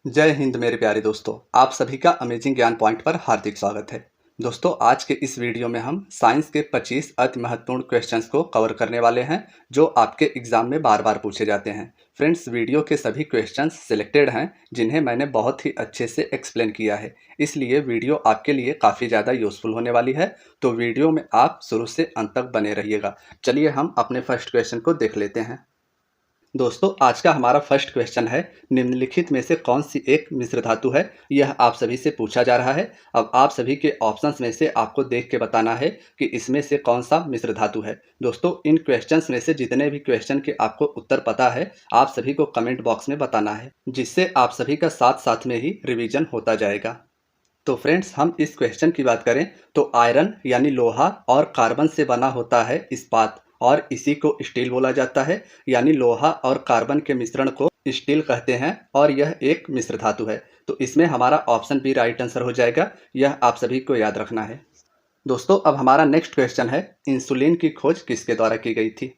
जय हिंद मेरे प्यारे दोस्तों। आप सभी का अमेजिंग ज्ञान पॉइंट पर हार्दिक स्वागत है। दोस्तों, आज के इस वीडियो में हम साइंस के 25 अति महत्वपूर्ण क्वेश्चंस को कवर करने वाले हैं जो आपके एग्जाम में बार बार पूछे जाते हैं। फ्रेंड्स, वीडियो के सभी क्वेश्चंस सिलेक्टेड हैं जिन्हें मैंने बहुत ही अच्छे से एक्सप्लेन किया है, इसलिए वीडियो आपके लिए काफ़ी ज़्यादा यूजफुल होने वाली है। तो वीडियो में आप शुरू से अंत तक बने रहिएगा। चलिए हम अपने फर्स्ट क्वेश्चन को देख लेते हैं। दोस्तों, आज का हमारा फर्स्ट क्वेश्चन है, निम्नलिखित में से कौन सी एक मिश्र धातु है। यह आप सभी से पूछा जा रहा है। अब आप सभी के ऑप्शंस में से आपको देख के बताना है कि इसमें से कौन सा मिश्र धातु है। दोस्तों, इन क्वेश्चंस में से जितने भी क्वेश्चन के आपको उत्तर पता है, आप सभी को कमेंट बॉक्स में बताना है, जिससे आप सभी का साथ साथ में ही रिवीजन होता जाएगा। तो फ्रेंड्स, हम इस क्वेश्चन की बात करें तो आयरन यानी लोहा और कार्बन से बना होता है इस्पात, और इसी को स्टील बोला जाता है। यानी लोहा और कार्बन के मिश्रण को स्टील कहते हैं और यह एक मिश्र धातु है। तो इसमें हमारा ऑप्शन बी राइट आंसर हो जाएगा। यह आप सभी को याद रखना है। दोस्तों, अब हमारा नेक्स्ट क्वेश्चन है, इंसुलिन की खोज किसके द्वारा की गई थी।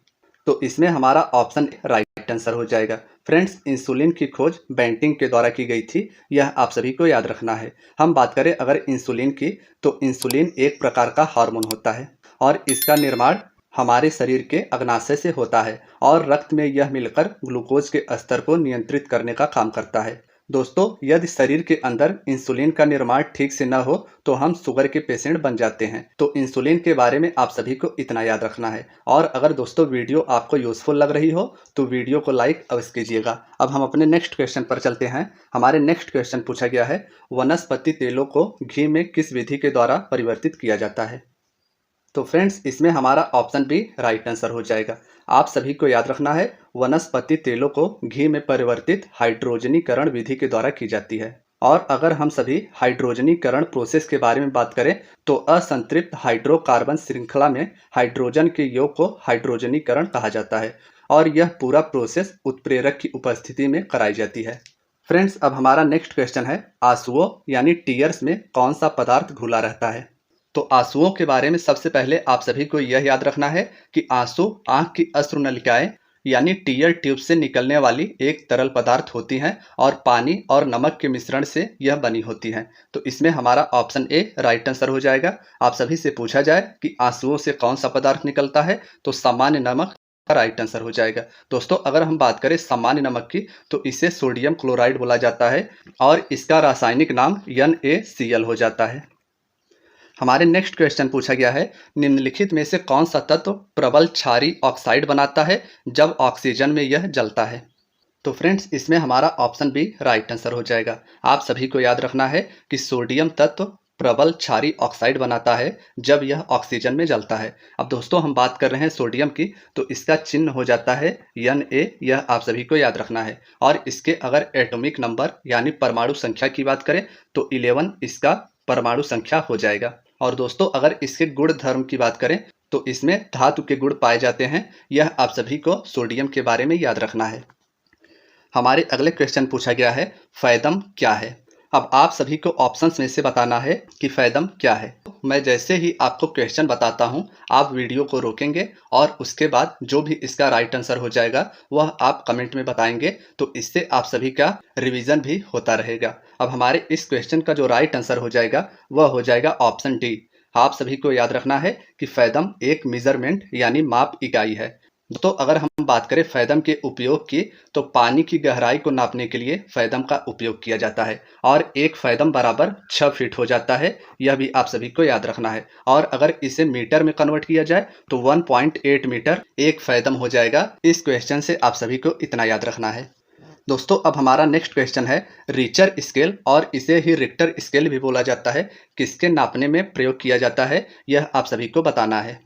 तो इसमें हमारा ऑप्शन राइट आंसर हो जाएगा। फ्रेंड्स, इंसुलिन की खोज बेंटिंग के द्वारा की गई थी। यह आप सभी को याद रखना है। हम बात करें अगर इंसुलिन की, तो इंसुलिन एक प्रकार का हार्मोन होता है और इसका निर्माण हमारे शरीर के अग्नाशय से होता है और रक्त में यह मिलकर ग्लूकोज के स्तर को नियंत्रित करने का काम करता है। दोस्तों, यदि शरीर के अंदर इंसुलिन का निर्माण ठीक से न हो तो हम शुगर के पेशेंट बन जाते हैं। तो इंसुलिन के बारे में आप सभी को इतना याद रखना है। और अगर दोस्तों वीडियो आपको यूजफुल लग रही हो तो वीडियो को लाइक अवश्य कीजिएगा। अब हम अपने नेक्स्ट क्वेश्चन पर चलते हैं। हमारे नेक्स्ट क्वेश्चन पूछा गया है, वनस्पति तेलों को घी में किस विधि के द्वारा परिवर्तित किया जाता है। तो फ्रेंड्स, इसमें हमारा ऑप्शन बी राइट आंसर हो जाएगा। आप सभी को याद रखना है, वनस्पति तेलों को घी में परिवर्तित हाइड्रोजनीकरण विधि के द्वारा की जाती है। और अगर हम सभी हाइड्रोजनीकरण प्रोसेस के बारे में बात करें तो असंतृप्त हाइड्रोकार्बन श्रृंखला में हाइड्रोजन के योग को हाइड्रोजनीकरण कहा जाता है और यह पूरा प्रोसेस उत्प्रेरक की उपस्थिति में कराई जाती है। फ्रेंड्स, अब हमारा नेक्स्ट क्वेश्चन है, आंसुओं यानी टीयर्स में कौन सा पदार्थ घुला रहता है। तो आंसुओं के बारे में सबसे पहले आप सभी को यह याद रखना है कि आंसू आंख की अश्रुनलिकाएं यानी टीयर ट्यूब से निकलने वाली एक तरल पदार्थ होती हैं और पानी और नमक के मिश्रण से यह बनी होती हैं। तो इसमें हमारा ऑप्शन ए राइट आंसर हो जाएगा। आप सभी से पूछा जाए कि आंसुओं से कौन सा पदार्थ निकलता है तो सामान्य नमक का राइट आंसर हो जाएगा। दोस्तों, अगर हम बात करें सामान्य नमक की तो इसे सोडियम क्लोराइड बोला जाता है और इसका रासायनिक नाम NaCl हो जाता है। हमारे नेक्स्ट क्वेश्चन पूछा गया है, निम्नलिखित में से कौन सा तत्व प्रबल क्षारीय ऑक्साइड बनाता है जब ऑक्सीजन में यह जलता है। तो फ्रेंड्स, इसमें हमारा ऑप्शन बी राइट आंसर हो जाएगा। आप सभी को याद रखना है कि सोडियम तत्व प्रबल क्षारीय ऑक्साइड बनाता है जब यह ऑक्सीजन में जलता है। अब दोस्तों, हम बात कर रहे हैं सोडियम की, तो इसका चिन्ह हो जाता है Na। यह आप सभी को याद रखना है। और इसके अगर एटॉमिक नंबर यानी परमाणु संख्या की बात करें तो 11 इसका परमाणु संख्या हो जाएगा। और दोस्तों, अगर इसके गुण धर्म की बात करें तो इसमें धातु के गुण पाए जाते हैं। यह आप सभी को सोडियम के बारे में याद रखना है। हमारे अगले क्वेश्चन पूछा गया है, फैदम क्या है। अब आप सभी को ऑप्शंस में से बताना है कि फैदम क्या है। मैं जैसे ही आपको क्वेश्चन बताता हूं, आप वीडियो को रोकेंगे और उसके बाद जो भी इसका राइट आंसर हो जाएगा वह आप कमेंट में बताएंगे, तो इससे आप सभी का रिवीजन भी होता रहेगा। अब हमारे इस क्वेश्चन का जो राइट आंसर हो जाएगा वह हो जाएगा ऑप्शन डी। आप सभी को याद रखना है कि फैदम एक मेजरमेंट यानी माप इकाई है। तो अगर हम बात करें फैदम के उपयोग की, तो पानी की गहराई को नापने के लिए फैदम का उपयोग किया जाता है और एक फैदम बराबर 6 फीट हो जाता है। यह भी आप सभी को याद रखना है। और अगर इसे मीटर में कन्वर्ट किया जाए तो 1.8 मीटर एक फैदम हो जाएगा। इस क्वेश्चन से आप सभी को इतना याद रखना है। दोस्तों, अब हमारा नेक्स्ट क्वेश्चन है, रिचर स्केल और इसे ही रिक्टर स्केल भी बोला जाता है, किसके नापने में प्रयोग किया जाता है, यह आप सभी को बताना है।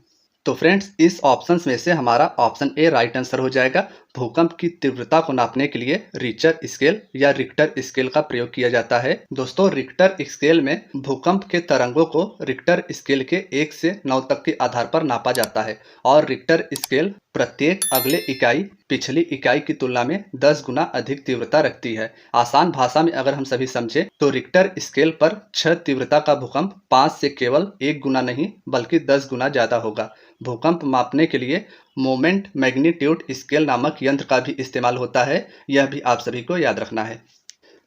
तो फ्रेंड्स, इस ऑप्शंस में से हमारा ऑप्शन ए राइट आंसर हो जाएगा। भूकंप की तीव्रता को नापने के लिए रिचर स्केल या रिक्टर स्केल का प्रयोग किया जाता है। दोस्तों, रिक्टर स्केल में भूकंप के तरंगों को रिक्टर स्केल के 1 से 9 तक के आधार पर नापा जाता है और रिक्टर स्केल प्रत्येक अगले इकाई पिछली इकाई की तुलना में 10 गुना अधिक तीव्रता रखती है। आसान भाषा में अगर हम सभी समझे तो रिक्टर स्केल पर 6 तीव्रता का भूकंप 5 से केवल 1 गुना नहीं बल्कि 10 गुना ज्यादा होगा। भूकंप मापने के लिए मोमेंट मैग्नीट्यूड स्केल नामक यंत्र का भी इस्तेमाल होता है। यह भी आप सभी को याद रखना है।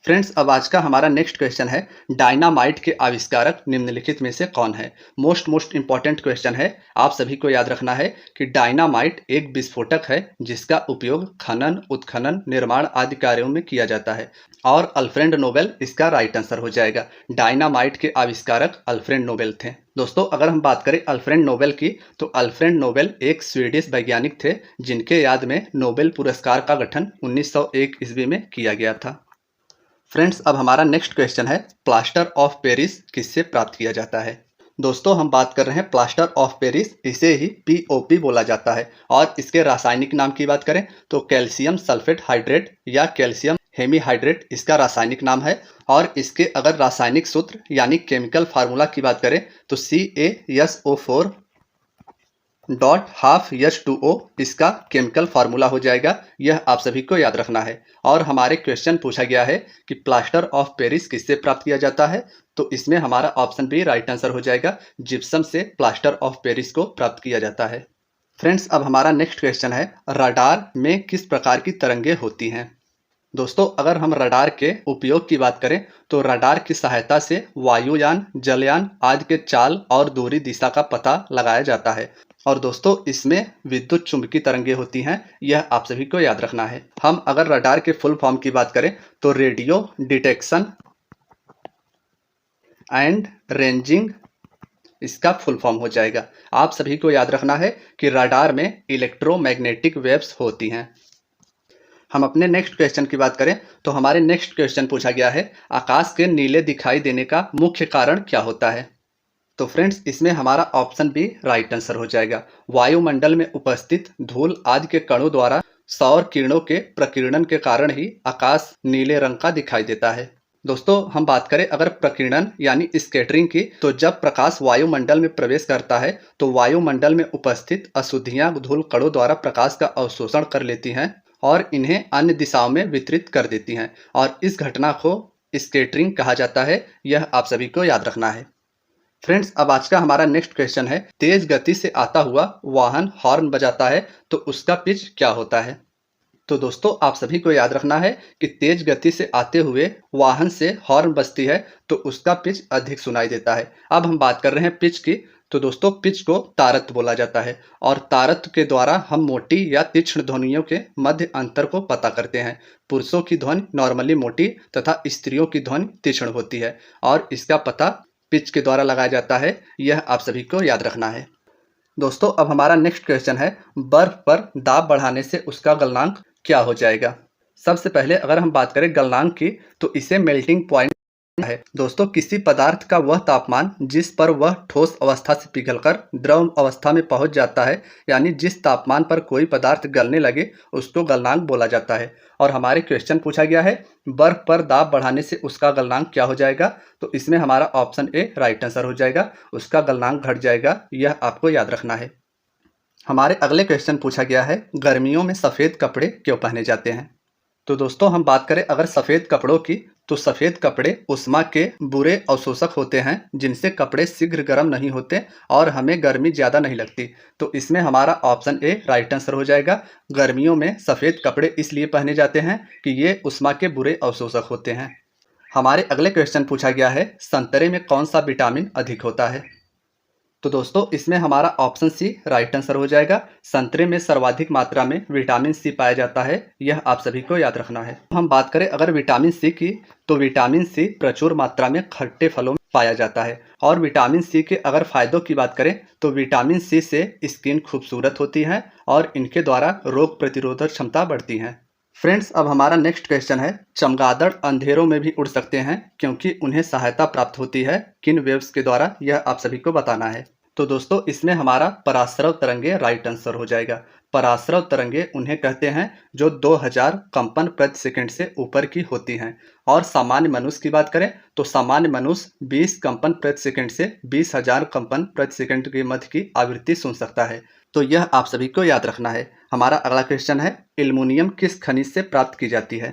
फ्रेंड्स, अब आज का हमारा नेक्स्ट क्वेश्चन है, डायनामाइट के आविष्कारक निम्नलिखित में से कौन है। मोस्ट इंपॉर्टेंट क्वेश्चन है। आप सभी को याद रखना है कि डायनामाइट एक विस्फोटक है जिसका उपयोग खनन, उत्खनन, निर्माण आदि कार्यों में किया जाता है और अल्फ्रेड नोबेल इसका राइट आंसर हो जाएगा। डायनामाइट के आविष्कारक अल्फ्रेड नोबेल थे। दोस्तों, अगर हम बात करें अल्फ्रेड नोबेल की, तो अल्फ्रेड नोबेल एक स्वीडिश वैज्ञानिक थे जिनके याद में नोबेल पुरस्कार का गठन 1901 ईस्वी में किया गया था। फ्रेंड्स, अब हमारा नेक्स्ट क्वेश्चन है, प्लास्टर ऑफ पेरिस किससे प्राप्त किया जाता है। दोस्तों, हम बात कर रहे हैं प्लास्टर ऑफ पेरिस, इसे ही पीओपी बोला जाता है और इसके रासायनिक नाम की बात करें तो कैल्शियम सल्फेट हाइड्रेट या कैल्शियम हेमीहाइड्रेट इसका रासायनिक नाम है। और इसके अगर रासायनिक सूत्र यानी केमिकल फार्मूला की बात करें तो CaSO4 डॉट हाफ H2O इसका केमिकल फार्मूला हो जाएगा। यह आप सभी को याद रखना है। और हमारे क्वेश्चन पूछा गया है कि प्लास्टर ऑफ पेरिस किससे प्राप्त किया जाता है, तो इसमें हमारा ऑप्शन बी राइट आंसर हो जाएगा। जिप्सम से प्लास्टर ऑफ पेरिस को प्राप्त किया जाता है। फ्रेंड्स, अब हमारा नेक्स्ट क्वेश्चन है, रडार में किस प्रकार की तरंगें होती हैं। दोस्तों, अगर हम रडार के उपयोग की बात करें तो रडार की सहायता से वायुयान, जलयान आदि के चाल और दूरी दिशा का पता लगाया जाता है। और दोस्तों, इसमें विद्युत चुंबकीय तरंगें होती हैं, यह आप सभी को याद रखना है। हम अगर रडार के फुल फॉर्म की बात करें तो रेडियो डिटेक्शन एंड रेंजिंग इसका फुल फॉर्म हो जाएगा। आप सभी को याद रखना है कि रडार में इलेक्ट्रोमैग्नेटिक वेव्स होती हैं। हम अपने नेक्स्ट क्वेश्चन की बात करें तो हमारे नेक्स्ट क्वेश्चन पूछा गया है, आकाश के नीले दिखाई देने का मुख्य कारण क्या होता है। तो फ्रेंड्स, इसमें हमारा ऑप्शन बी राइट आंसर हो जाएगा। वायुमंडल में उपस्थित धूल आदि के कणों द्वारा सौर किरणों के प्रकीर्णन के कारण ही आकाश नीले रंग का दिखाई देता है। दोस्तों, हम बात करें अगर प्रकीर्णन यानी स्कैटरिंग की, तो जब प्रकाश वायुमंडल में प्रवेश करता है तो वायुमंडल में उपस्थित अशुद्धियां धूल कणों द्वारा प्रकाश का अवशोषण कर लेती हैं और इन्हें अन्य दिशाओं में वितरित कर देती हैं और इस घटना को स्कैटरिंग कहा जाता है। यह आप सभी को याद रखना है। फ्रेंड्स, अब आज का हमारा नेक्स्ट क्वेश्चन है, तेज गति से आता हुआ वाहन हॉर्न बजाता है तो उसका पिच क्या होता है। तो दोस्तों, आप सभी को याद रखना है कि तेज गति से आते हुए वाहन से हॉर्न बजती है तो उसका पिच अधिक सुनाई देता है। अब हम बात कर रहे हैं पिच की, तो दोस्तों पिच को तारत्य बोला जाता है और तारत्य के द्वारा हम मोटी या तीक्ष्ण ध्वनियों के मध्य अंतर को पता करते हैं। पुरुषों की ध्वनि नॉर्मली मोटी तथा स्त्रियों की ध्वनि तीक्ष्ण होती है और इसका पता पिच के द्वारा लगाया जाता है। यह आप सभी को याद रखना है। दोस्तों, अब हमारा नेक्स्ट क्वेश्चन है, बर्फ पर दाब बढ़ाने से उसका गलनांक क्या हो जाएगा। सबसे पहले अगर हम बात करें गलनांक की तो इसे मेल्टिंग पॉइंट है। दोस्तों, किसी पदार्थ का वह तापमान जिस पर वह ठोस अवस्था से पिघलकर द्रव अवस्था में पहुंच जाता है, यानी जिस तापमान पर कोई पदार्थ गलने लगे उसको गलनांक बोला जाता है। और हमारे क्वेश्चन पूछा गया है, बर्फ पर दाब बढ़ाने से उसका गलनांक क्या हो जाएगा, तो इसमें हमारा ऑप्शन ए राइट आंसर हो जाएगा। उसका गलनांक घट जाएगा, यह आपको याद रखना है। हमारे अगले क्वेश्चन पूछा गया है, गर्मियों में सफ़ेद कपड़े क्यों पहने जाते हैं। तो दोस्तों, हम बात करें अगर सफ़ेद कपड़ों की, तो सफ़ेद कपड़े उष्मा के बुरे अवशोषक होते हैं जिनसे कपड़े शीघ्र गर्म नहीं होते और हमें गर्मी ज़्यादा नहीं लगती। तो इसमें हमारा ऑप्शन ए राइट आंसर हो जाएगा। गर्मियों में सफ़ेद कपड़े इसलिए पहने जाते हैं कि ये उष्मा के बुरे अवशोषक होते हैं। हमारे अगले क्वेश्चन पूछा गया है, संतरे में कौन सा विटामिन अधिक होता है। तो दोस्तों, इसमें हमारा ऑप्शन सी राइट आंसर हो जाएगा। संतरे में सर्वाधिक मात्रा में विटामिन सी पाया जाता है, यह आप सभी को याद रखना है। हम बात करें अगर विटामिन सी की, तो विटामिन सी प्रचुर मात्रा में खट्टे फलों में पाया जाता है। और विटामिन सी के अगर फायदों की बात करें तो विटामिन सी से स्किन खूबसूरत होती है और इनके द्वारा रोग प्रतिरोधक क्षमता बढ़ती है। फ्रेंड्स, अब हमारा नेक्स्ट क्वेश्चन है, चमगादड़ अंधेरों में भी उड़ सकते हैं क्योंकि उन्हें सहायता प्राप्त होती है किन वेव्स के द्वारा, यह आप सभी को बताना है। तो दोस्तों, इसमें हमारा पराश्रव तरंगे राइट आंसर हो जाएगा। पराश्रव तरंगे उन्हें कहते हैं जो 2000 कंपन प्रति सेकंड से ऊपर की होती हैं। और सामान्य मनुष्य की बात करें तो सामान्य मनुष्य 20 कंपन प्रति सेकंड से 20,000 कंपन प्रति सेकंड के मध्य की आवृत्ति सुन सकता है। तो यह आप सभी को याद रखना है। हमारा अगला क्वेश्चन है, एल्युमिनियम किस खनिज से प्राप्त की जाती है।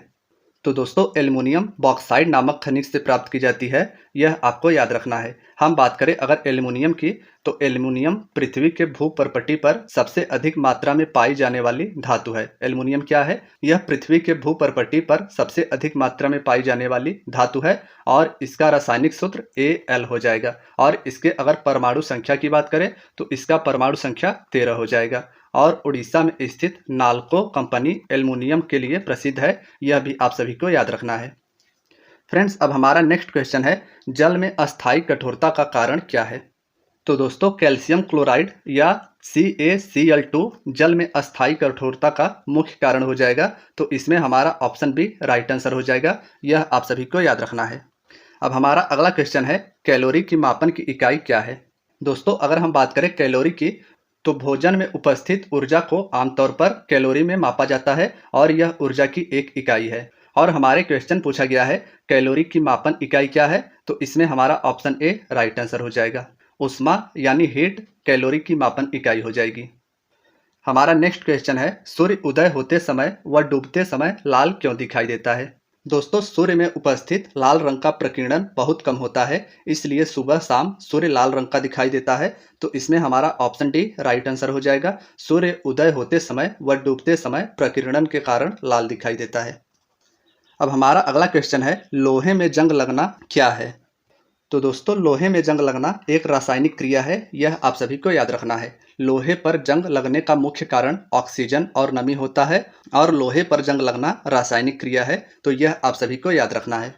तो दोस्तों एल्युमिनियम बॉक्साइड नामक खनिज से प्राप्त की जाती है, यह आपको याद रखना है। हम बात करें अगर एल्युमिनियम की, तो एल्युमिनियम पृथ्वी के भूपर्पटी पर सबसे अधिक मात्रा में पाई जाने वाली धातु है। एल्युमिनियम क्या है? यह पृथ्वी के भूपर्पटी पर सबसे अधिक मात्रा में पाई जाने वाली धातु है और इसका रासायनिक सूत्र Al हो जाएगा। और इसके अगर परमाणु संख्या की बात करें तो इसका परमाणु संख्या 13 हो जाएगा। और उड़ीसा में स्थित नाल्को कंपनी एल्युमिनियम के लिए प्रसिद्ध है, यह भी आप सभी को याद रखना है। फ्रेंड्स, अब हमारा नेक्स्ट क्वेश्चन है, जल में अस्थायी कठोरता का कारण क्या है? तो दोस्तों कैल्शियम क्लोराइड या CaCl2 जल में अस्थायी कठोरता का मुख्य कारण हो जाएगा। तो इसमें हमारा ऑप्शन बी राइट आंसर हो जाएगा, यह आप सभी को याद रखना है। अब हमारा अगला क्वेश्चन है, कैलोरी की मापन की इकाई क्या है? दोस्तों अगर हम बात करें कैलोरी की, तो भोजन में उपस्थित ऊर्जा को आमतौर पर कैलोरी में मापा जाता है और यह ऊर्जा की एक इकाई है। और हमारे क्वेश्चन पूछा गया है कैलोरी की मापन इकाई क्या है? तो इसमें हमारा ऑप्शन ए राइट आंसर हो जाएगा। उष्मा यानी हीट कैलोरी की मापन इकाई हो जाएगी। हमारा नेक्स्ट क्वेश्चन है, सूर्य उदय होते समय व डूबते समय लाल क्यों दिखाई देता है? दोस्तों सूर्य में उपस्थित लाल रंग का प्रकीर्णन बहुत कम होता है, इसलिए सुबह शाम सूर्य लाल रंग का दिखाई देता है। तो इसमें हमारा ऑप्शन डी राइट आंसर हो जाएगा। सूर्य उदय होते समय व डूबते समय प्रकीर्णन के कारण लाल दिखाई देता है। अब हमारा अगला क्वेश्चन है, लोहे में जंग लगना क्या है? तो दोस्तों लोहे में जंग लगना एक रासायनिक क्रिया है, यह आप सभी को याद रखना है। लोहे पर जंग लगने का मुख्य कारण ऑक्सीजन और नमी होता है और लोहे पर जंग लगना रासायनिक क्रिया है, तो यह आप सभी को याद रखना है।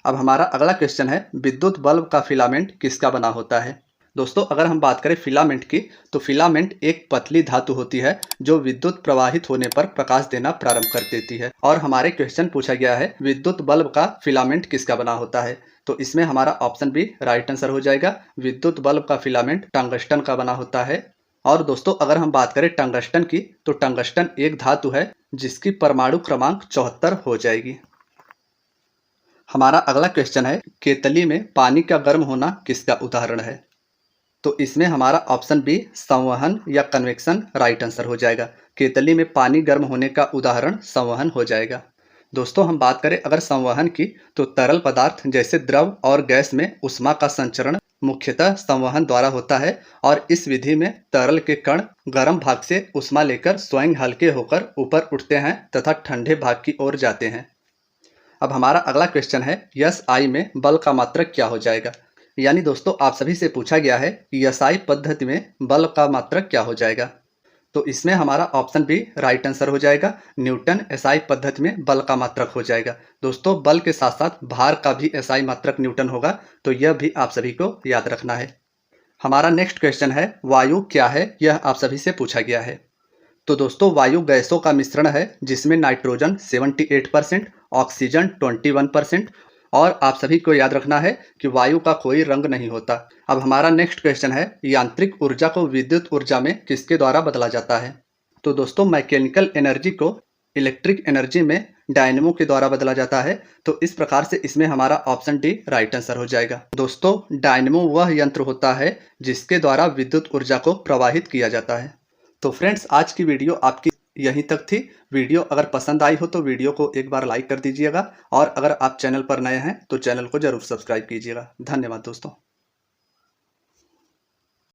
अब हमारा अगला क्वेश्चन है, विद्युत बल्ब का फिलामेंट किसका बना होता है? दोस्तों अगर हम बात करें फिलामेंट की, तो फिलामेंट एक पतली धातु होती है जो विद्युत प्रवाहित होने पर प्रकाश देना प्रारंभ कर देती है। और हमारे क्वेश्चन पूछा गया है विद्युत बल्ब का फिलामेंट किसका बना होता है? तो इसमें हमारा ऑप्शन बी राइट आंसर हो जाएगा। विद्युत बल्ब का फिलामेंट टंगस्टन का बना होता है। और दोस्तों अगर हम बात करें टंगस्टन की, तो टंगस्टन एक धातु है जिसकी परमाणु क्रमांक 74 हो जाएगी। हमारा अगला क्वेश्चन है, केतली में पानी का गर्म होना किसका उदाहरण है? तो इसमें हमारा ऑप्शन बी संवहन या कन्वेक्शन राइट आंसर हो जाएगा। केतली में पानी गर्म होने का उदाहरण संवहन हो जाएगा। दोस्तों हम बात करें अगर संवहन की, तो तरल पदार्थ जैसे द्रव और गैस में ऊष्मा का संचरण मुख्यतः संवहन द्वारा होता है और इस विधि में तरल के कण गर्म भाग से ऊष्मा लेकर स्वयं हल्के होकर ऊपर उठते हैं तथा ठंडे भाग की ओर जाते हैं। अब हमारा अगला क्वेश्चन है, SI में बल का मात्रक क्या हो जाएगा? यानी दोस्तों आप सभी से पूछा गया है SI पद्धति में बल का मात्रक क्या हो जाएगा? तो इसमें हमारा ऑप्शन बी राइट आंसर हो जाएगा। न्यूटन SI पद्धति में बल का मात्रक हो जाएगा। दोस्तों बल के साथ साथ भार का भी SI मात्रक न्यूटन होगा, तो यह भी आप सभी को याद रखना है। हमारा नेक्स्ट क्वेश्चन है, वायु क्या है? यह आप सभी से पूछा गया है। तो दोस्तों वायु गैसों का मिश्रण है जिसमें नाइट्रोजन 78%, ऑक्सीजन 21% और आप सभी को याद रखना है कि वायु का कोई रंग नहीं होता। अब हमारा नेक्स्ट क्वेश्चन है, यांत्रिक ऊर्जा को विद्युत ऊर्जा में किसके द्वारा बदला जाता है? तो दोस्तों मैकेनिकल एनर्जी को इलेक्ट्रिक एनर्जी में डायनेमो के द्वारा बदला जाता है। तो इस प्रकार से इसमें हमारा ऑप्शन डी राइट आंसर हो जाएगा। दोस्तों डायनेमो वह यंत्र होता है जिसके द्वारा विद्युत ऊर्जा को प्रवाहित किया जाता है। तो फ्रेंड्स आज की वीडियो आपकी यहीं तक थी। वीडियो अगर पसंद आई हो तो वीडियो को एक बार लाइक कर दीजिएगा और अगर आप चैनल पर नए हैं तो चैनल को जरूर सब्सक्राइब कीजिएगा। धन्यवाद दोस्तों।